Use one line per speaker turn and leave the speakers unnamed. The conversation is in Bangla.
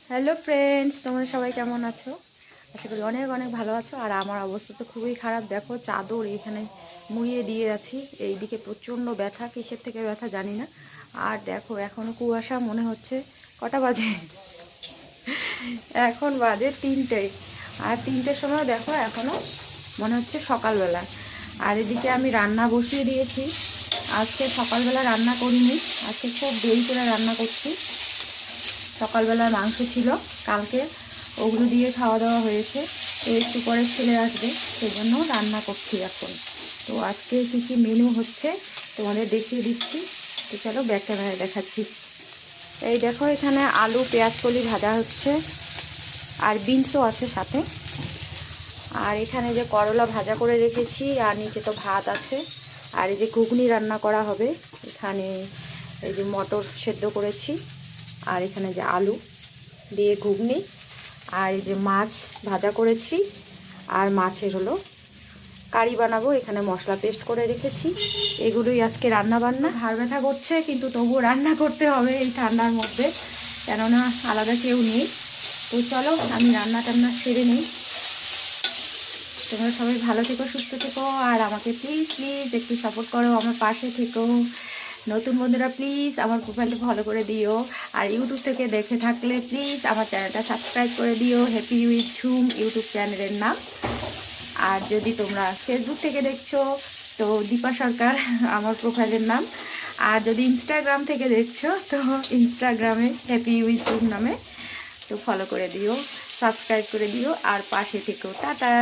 হ্যালো ফ্রেন্ডস, তোমরা সবাই কেমন আছো? আশা করি অনেক অনেক ভালো আছো। আর আমার অবস্থা তো খুবই খারাপ। দেখো, চাদর এখানে মুড়িয়ে দিয়ে আছি। এইদিকে প্রচণ্ড ব্যথা, কিসের থেকে ব্যথা জানি না। আর দেখো, এখনও কুয়াশা, মনে হচ্ছে কটা বাজে? এখন বাজে 3টে। আর 3টের সময় দেখো এখনও মনে হচ্ছে সকালবেলা। আর এদিকে আমি রান্না বসিয়ে দিয়েছি। আজকে সকালবেলা রান্না করিনি, আজকে খুব দেরি করে রান্না করছি। সকালবেলার মাংস ছিল কালকে, ওগুলো দিয়ে খাওয়া দাওয়া হয়েছে। তো একটু পরে ছেলে আসবে, সেজন্য রান্না করছি এখন। তো আজকে কী কী মেনু হচ্ছে তোমাদের দেখিয়ে দিচ্ছি। তো চলো ব্যাক ক্যামেরায় দেখাচ্ছি। এই দেখো, এখানে আলু পেঁয়াজ কলি ভাজা হচ্ছে, আর বিনসও আছে সাথে। আর এখানে যে করলা ভাজা করে রেখেছি, আর নিচে তো ভাত আছে। আর এই যে ঘুগনি রান্না করা হবে এখানে। এই যে মটর সেদ্ধ করেছি, আর এখানে যে আলু দিয়ে ঘুগনি, আর এই যে মাছ ভাজা করেছি, আর মাছের হলো কারি বানাবো। এখানে মশলা পেস্ট করে রেখেছি। এগুলোই আজকে রান্না বান্না। ঘাড় ব্যথা করছে, কিন্তু তবুও রান্না করতে হবে এই ঠান্ডার মধ্যে, কেননা আলাদা কেউ নেই। তো চলো আমি রান্না টান্না সেরে নিই। তোমরা সবাই ভালো থেকো, সুস্থ থেকো, আর আমাকে প্লিজ প্লিজ একটু সাপোর্ট করো, আমার পাশে থেকো। নতুন বন্ধুরা প্লিজ আমার প্রোফাইলটা ফলো করে দিও। আর ইউটিউব থেকে দেখে থাকলে প্লিজ আমার চ্যানেলটা সাবস্ক্রাইব করে দিও, হ্যাপি উইথ ঝুম ইউটিউব চ্যানেলের নাম। আর যদি তোমরা ফেসবুক থেকে দেখছো তো দীপা সরকার আমার প্রোফাইলের নাম। আর যদি ইনস্টাগ্রাম থেকে দেখছো তো ইনস্টাগ্রামে হ্যাপি উইথ ঝুম নামে তো ফলো করে দিও, সাবস্ক্রাইব করে দিও, আর পাশে থেকো। টাটা।